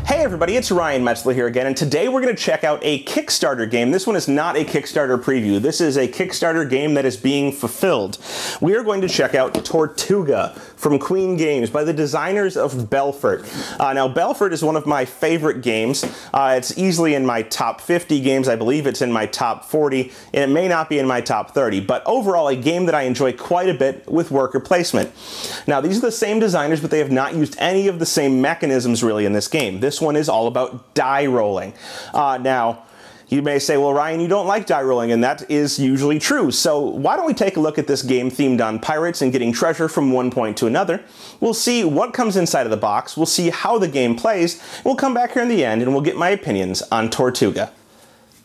Hey everybody, it's Ryan Metzler here again, and today we're going to check out a Kickstarter game. This one is not a Kickstarter preview. This is a Kickstarter game that is being fulfilled. We are going to check out Tortuga from Queen Games by the designers of Belfort. Now, Belfort is one of my favorite games. It's easily in my top 50 games. I believe it's in my top 40, and it may not be in my top 30, but overall a game that I enjoy quite a bit with worker placement. Now, these are the same designers, but they have not used any of the same mechanisms really in this game. This one is all about die rolling. Now, you may say, well, Ryan, you don't like die rolling, and that is usually true. So why don't we take a look at this game themed on pirates and getting treasure from one point to another. We'll see what comes inside of the box, we'll see how the game plays, and we'll come back here in the end and we'll get my opinions on Tortuga.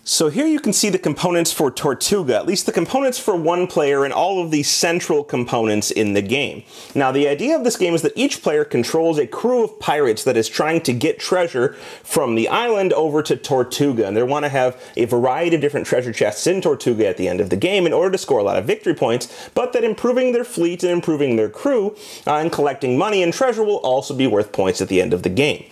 So here you can see the components for Tortuga, at least the components for one player and all of the central components in the game. Now, the idea of this game is that each player controls a crew of pirates that is trying to get treasure from the island over to Tortuga, and they want to have a variety of different treasure chests in Tortuga at the end of the game in order to score a lot of victory points, but that improving their fleet and improving their crew and collecting money and treasure will also be worth points at the end of the game.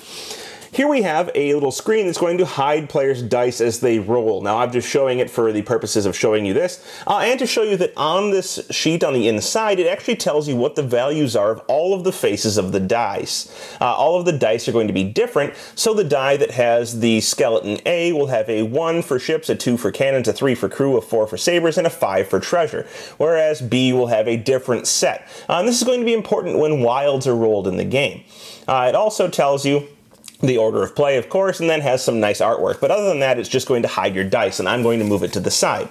Here we have a little screen that's going to hide players' dice as they roll. Now, I'm just showing it for the purposes of showing you this, and to show you that on this sheet on the inside, it actually tells you what the values are of all of the faces of the dice. All of the dice are going to be different, so the die that has the skeleton A will have a 1 for ships, a 2 for cannons, a 3 for crew, a 4 for sabers, and a 5 for treasure, whereas B will have a different set. And this is going to be important when wilds are rolled in the game. It also tells you the order of play, of course, and then has some nice artwork. But other than that, it's just going to hide your dice, and I'm going to move it to the side.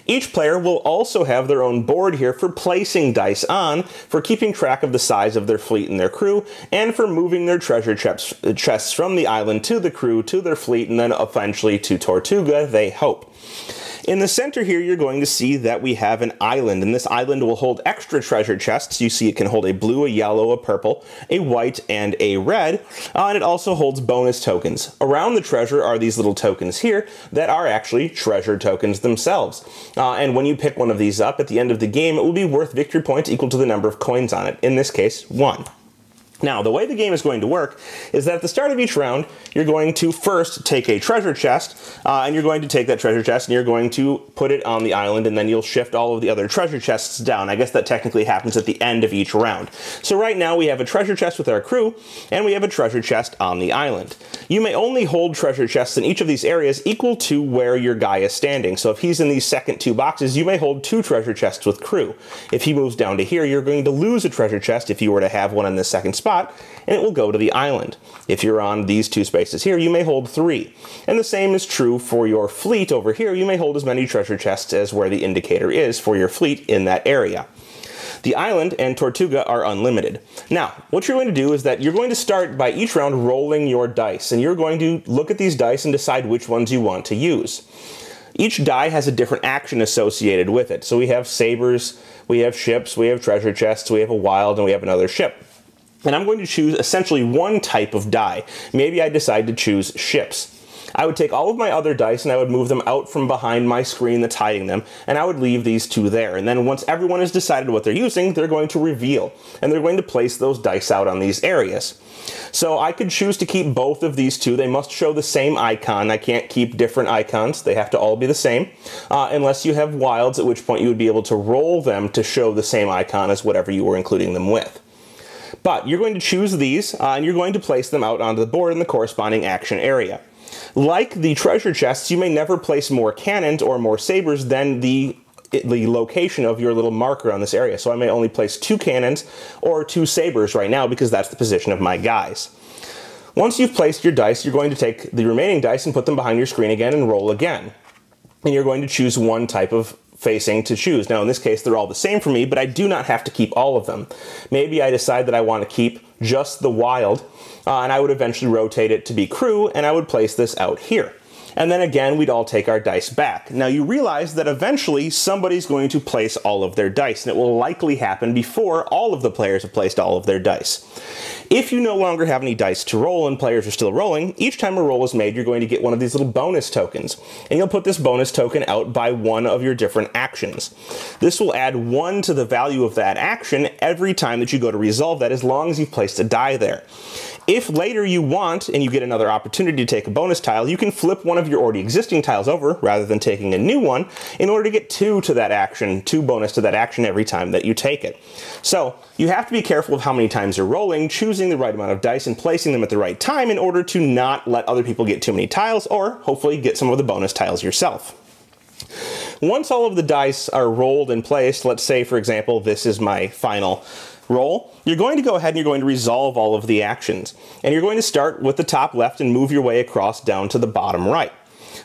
Each player will also have their own board here for placing dice on, for keeping track of the size of their fleet and their crew, and for moving their treasure chests from the island to the crew, to their fleet, and then eventually to Tortuga, they hope. In the center here, you're going to see that we have an island, and this island will hold extra treasure chests. You see it can hold a blue, a yellow, a purple, a white, and a red, and it also holds bonus tokens. Around the treasure are these little tokens here that are actually treasure tokens themselves. And when you pick one of these up at the end of the game, it will be worth victory points equal to the number of coins on it, in this case, 1. Now, the way the game is going to work is that at the start of each round, you're going to first take a treasure chest, and you're going to take that treasure chest and you're going to put it on the island, and then you'll shift all of the other treasure chests down. I guess that technically happens at the end of each round. So right now we have a treasure chest with our crew, and we have a treasure chest on the island. You may only hold treasure chests in each of these areas equal to where your guy is standing. So if he's in these second 2 boxes, you may hold 2 treasure chests with crew. If he moves down to here, you're going to lose a treasure chest if you were to have one in the second spot, and it will go to the island. If you're on these 2 spaces here, you may hold 3. And the same is true for your fleet over here. You may hold as many treasure chests as where the indicator is for your fleet in that area. The island and Tortuga are unlimited. Now, what you're going to do is that you're going to start by each round rolling your dice, and you're going to look at these dice and decide which ones you want to use. Each die has a different action associated with it. So we have sabers, we have ships, we have treasure chests, we have a wild, and we have another ship. And I'm going to choose essentially one type of die. Maybe I decide to choose ships. I would take all of my other dice and I would move them out from behind my screen that's hiding them, and I would leave these 2 there. And then once everyone has decided what they're using, they're going to reveal, and they're going to place those dice out on these areas. So I could choose to keep both of these 2. They must show the same icon. I can't keep different icons. They have to all be the same, unless you have wilds, at which point you would be able to roll them to show the same icon as whatever you were including them with. But you're going to choose these, and you're going to place them out onto the board in the corresponding action area. Like the treasure chests, you may never place more cannons or more sabers than the location of your little marker on this area. So I may only place 2 cannons or 2 sabers right now because that's the position of my guys. Once you've placed your dice, you're going to take the remaining dice and put them behind your screen again and roll again. And you're going to choose one type of facing to choose. Now in this case they're all the same for me, but I do not have to keep all of them. Maybe I decide that I want to keep just the wild, and I would eventually rotate it to be crew, and I would place this out here. And then again, we'd all take our dice back. Now you realize that eventually somebody's going to place all of their dice, and it will likely happen before all of the players have placed all of their dice. If you no longer have any dice to roll and players are still rolling, each time a roll is made, you're going to get one of these little bonus tokens. And you'll put this bonus token out by one of your different actions. This will add 1 to the value of that action every time that you go to resolve that, as long as you've placed a die there. If later you want and you get another opportunity to take a bonus tile, you can flip one of your already existing tiles over rather than taking a new one in order to get two bonus to that action every time that you take it. So you have to be careful of how many times you're rolling, choosing the right amount of dice and placing them at the right time in order to not let other people get too many tiles, or hopefully get some of the bonus tiles yourself. Once all of the dice are rolled and placed, let's say for example this is my final roll, you're going to go ahead and you're going to resolve all of the actions. And you're going to start with the top left and move your way across down to the bottom right.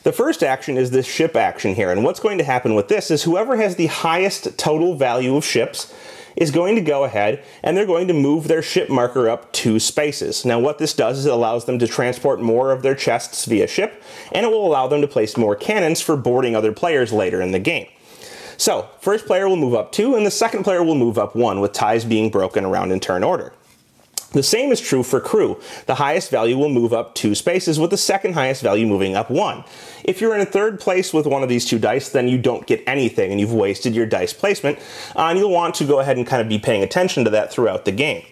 The first action is this ship action here, and what's going to happen with this is whoever has the highest total value of ships is going to go ahead and they're going to move their ship marker up 2 spaces. Now what this does is it allows them to transport more of their chests via ship, and it will allow them to place more cannons for boarding other players later in the game. So, first player will move up 2, and the second player will move up 1, with ties being broken around in turn order. The same is true for crew. The highest value will move up 2 spaces, with the second highest value moving up 1. If you're in third place with one of these 2 dice, then you don't get anything, and you've wasted your dice placement, and you'll want to go ahead and kind of be paying attention to that throughout the game.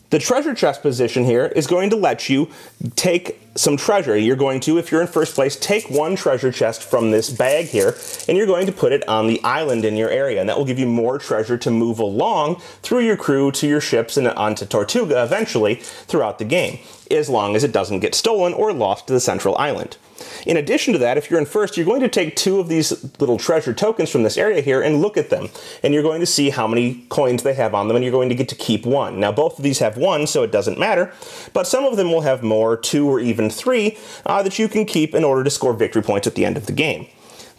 The treasure chest position here is going to let you take some treasure. You're going to, if you're in first place, take 1 treasure chest from this bag here, and you're going to put it on the island in your area, and that will give you more treasure to move along through your crew to your ships and onto Tortuga eventually throughout the game, as long as it doesn't get stolen or lost to the central island. In addition to that, if you're in first, you're going to take 2 of these little treasure tokens from this area here and look at them. And you're going to see how many coins they have on them, and you're going to get to keep 1. Now, both of these have 1, so it doesn't matter, but some of them will have more, 2 or even 3, that you can keep in order to score victory points at the end of the game.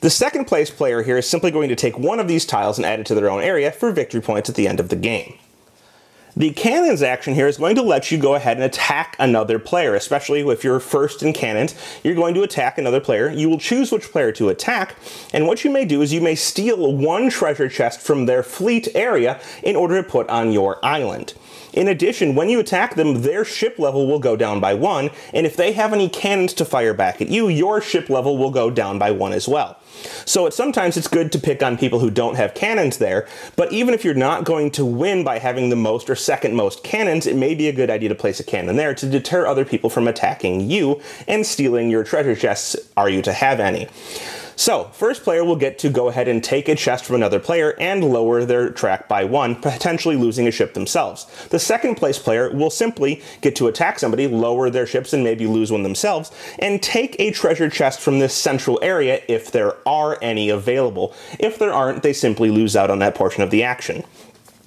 The second place player here is simply going to take 1 of these tiles and add it to their own area for victory points at the end of the game. The cannons action here is going to let you go ahead and attack another player, especially if you're first in cannons. You're going to attack another player. You will choose which player to attack, and what you may do is you may steal 1 treasure chest from their fleet area in order to put on your island. In addition, when you attack them, their ship level will go down by 1, and if they have any cannons to fire back at you, your ship level will go down by 1 as well. So sometimes it's good to pick on people who don't have cannons there, but even if you're not going to win by having the most or second most cannons, it may be a good idea to place a cannon there to deter other people from attacking you and stealing your treasure chests, are you to have any. So, first player will get to go ahead and take a chest from another player and lower their track by 1, potentially losing a ship themselves. The second place player will simply get to attack somebody, lower their ships and maybe lose one themselves, and take a treasure chest from this central area if there are any available. If there aren't, they simply lose out on that portion of the action.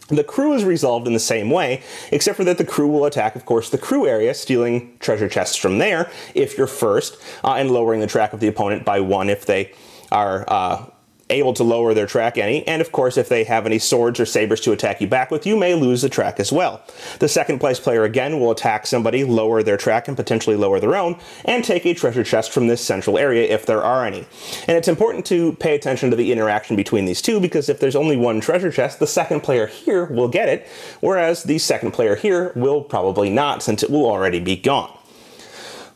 The crew is resolved in the same way, except for that the crew will attack, of course, the crew area, stealing treasure chests from there if you're first, and lowering the track of the opponent by 1 if they are able to lower their track any, and of course if they have any swords or sabers to attack you back with, you may lose the track as well. The second place player again will attack somebody, lower their track and potentially lower their own, and take a treasure chest from this central area if there are any. And it's important to pay attention to the interaction between these two, because if there's only 1 treasure chest, the second player here will get it, whereas the second player here will probably not, since it will already be gone.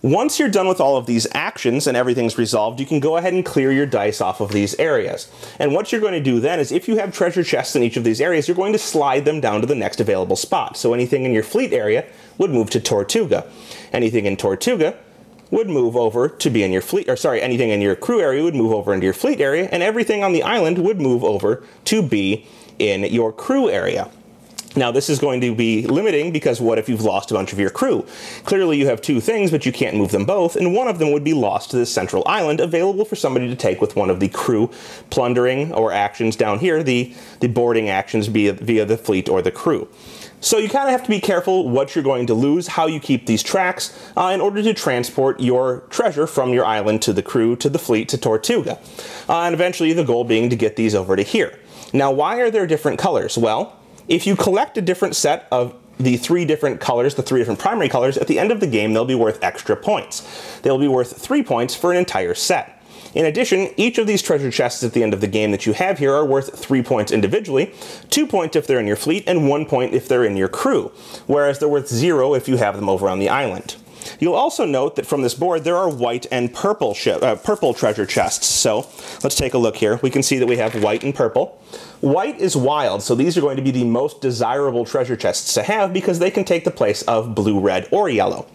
Once you're done with all of these actions and everything's resolved, you can go ahead and clear your dice off of these areas. And what you're going to do then is, if you have treasure chests in each of these areas, you're going to slide them down to the next available spot. So anything in your fleet area would move to Tortuga. Anything in Tortuga would move over to be in your fleet, or sorry, anything in your crew area would move over into your fleet area, and everything on the island would move over to be in your crew area. Now, this is going to be limiting, because what if you've lost a bunch of your crew? Clearly you have 2 things, but you can't move them both, and one of them would be lost to this central island, available for somebody to take with one of the crew plundering or actions down here, the boarding actions via the fleet or the crew. So you kind of have to be careful what you're going to lose, how you keep these tracks, in order to transport your treasure from your island to the crew, to the fleet, to Tortuga. And eventually the goal being to get these over to here. Now, why are there different colors? Well, if you collect a different set of the 3 different colors, the 3 different primary colors, at the end of the game they'll be worth extra points. They'll be worth 3 points for an entire set. In addition, each of these treasure chests at the end of the game that you have here are worth 3 points individually, 2 points if they're in your fleet, and 1 point if they're in your crew, whereas they're worth 0 if you have them over on the island. You'll also note that from this board there are white and purple treasure chests. So let's take a look here. We can see that we have white and purple. White is wild, so these are going to be the most desirable treasure chests to have because they can take the place of blue, red, or yellow.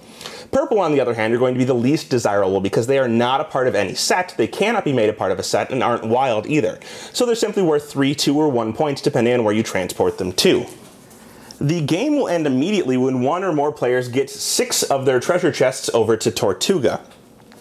Purple, on the other hand, are going to be the least desirable because they are not a part of any set, they cannot be made a part of a set, and aren't wild either. So they're simply worth 3, 2, or 1 points depending on where you transport them to. The game will end immediately when 1 or more players get 6 of their treasure chests over to Tortuga.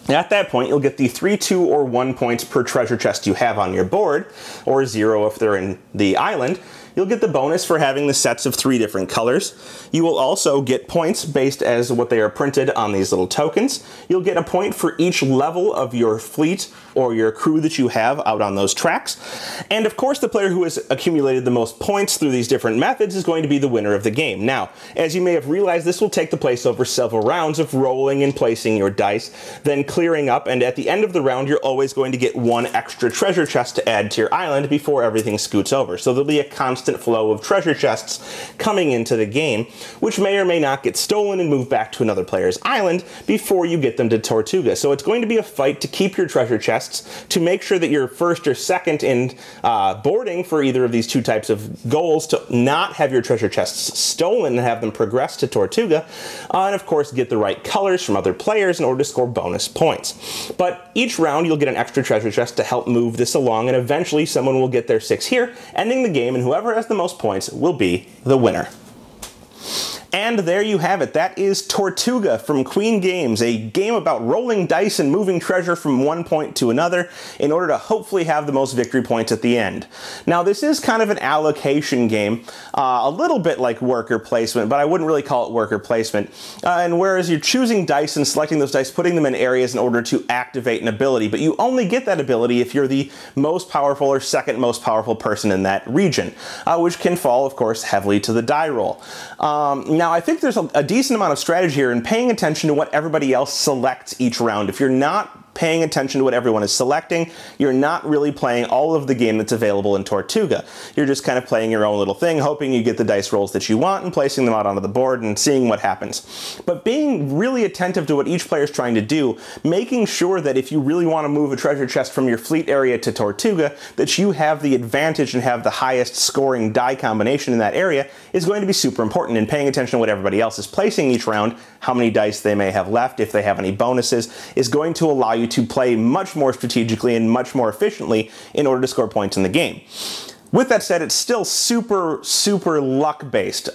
At that point, you'll get the 3, 2, or 1 points per treasure chest you have on your board, or 0 if they're in the island. You'll get the bonus for having the sets of 3 different colors. You will also get points based as what they are printed on these little tokens. You'll get a point for each level of your fleet or your crew that you have out on those tracks. And of course, the player who has accumulated the most points through these different methods is going to be the winner of the game. Now, as you may have realized, this will take the place over several rounds of rolling and placing your dice, then clearing up, and at the end of the round, you're always going to get 1 extra treasure chest to add to your island before everything scoots over. So there'll be a constant flow of treasure chests coming into the game, which may or may not get stolen and moved back to another player's island before you get them to Tortuga. So it's going to be a fight to keep your treasure chests, to make sure that you're first or second in boarding for either of these 2 types of goals, to not have your treasure chests stolen and have them progress to Tortuga, and of course get the right colors from other players in order to score bonus points. But each round you'll get an extra treasure chest to help move this along, and eventually someone will get their 6 here, ending the game, and whoever has the most points will be the winner. And there you have it. That is Tortuga from Queen Games, a game about rolling dice and moving treasure from one point to another in order to hopefully have the most victory points at the end. Now, this is kind of an allocation game, a little bit like worker placement, but I wouldn't really call it worker placement. And whereas you're choosing dice and selecting those dice, putting them in areas in order to activate an ability, but you only get that ability if you're the most powerful or second most powerful person in that region, which can fall, of course, heavily to the die roll. Now, I think there's a decent amount of strategy here in paying attention to what everybody else selects each round. If you're not paying attention to what everyone is selecting, you're not really playing all of the game that's available in Tortuga. You're just kind of playing your own little thing, hoping you get the dice rolls that you want and placing them out onto the board and seeing what happens. But being really attentive to what each player is trying to do, making sure that if you really want to move a treasure chest from your fleet area to Tortuga, that you have the advantage and have the highest scoring die combination in that area is going to be super important. And paying attention to what everybody else is placing each round, how many dice they may have left, if they have any bonuses, is going to allow you to play much more strategically and much more efficiently in order to score points in the game. With that said, it's still super, super luck-based.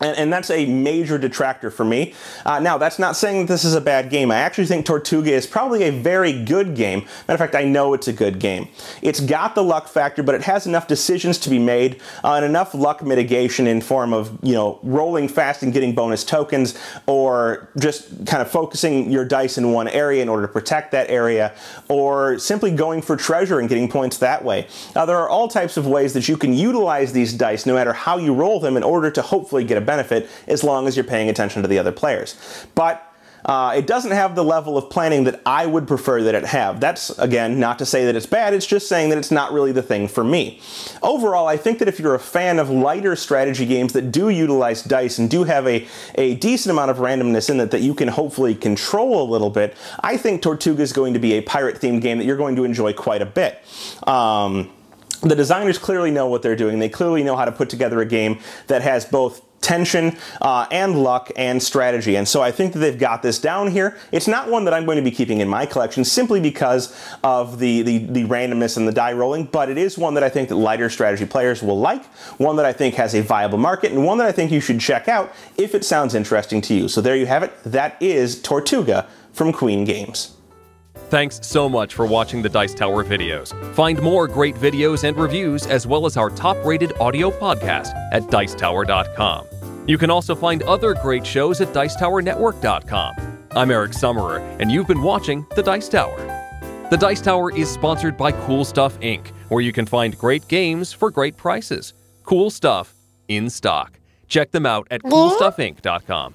And that's a major detractor for me. Now, that's not saying that this is a bad game. I actually think Tortuga is probably a very good game. Matter of fact, I know it's a good game. It's got the luck factor, but it has enough decisions to be made and enough luck mitigation in form of, you know, rolling fast and getting bonus tokens, or just kind of focusing your dice in one area in order to protect that area, or simply going for treasure and getting points that way. There are all types of ways that you can utilize these dice, no matter how you roll them, in order to hopefully get a benefit, as long as you're paying attention to the other players. But it doesn't have the level of planning that I would prefer that it have. That's, again, not to say that it's bad, it's just saying that it's not really the thing for me. Overall, I think that if you're a fan of lighter strategy games that do utilize dice and do have a decent amount of randomness in it that you can hopefully control a little bit, I think Tortuga is going to be a pirate-themed game that you're going to enjoy quite a bit. The designers clearly know what they're doing. They clearly know how to put together a game that has both tension and luck and strategy, and so I think that they've got this down here. It's not one that I'm going to be keeping in my collection simply because of the randomness and the die rolling, but it is one that I think that lighter strategy players will like, one that I think has a viable market, and one that I think you should check out if it sounds interesting to you. So there you have it. That is Tortuga from Queen Games. Thanks so much for watching the Dice Tower videos. Find more great videos and reviews, as well as our top-rated audio podcast at Dicetower.com. You can also find other great shows at Dicetowernetwork.com. I'm Eric Summerer, and you've been watching The Dice Tower. The Dice Tower is sponsored by Cool Stuff Inc., where you can find great games for great prices. Cool stuff in stock. Check them out at CoolStuffInc.com.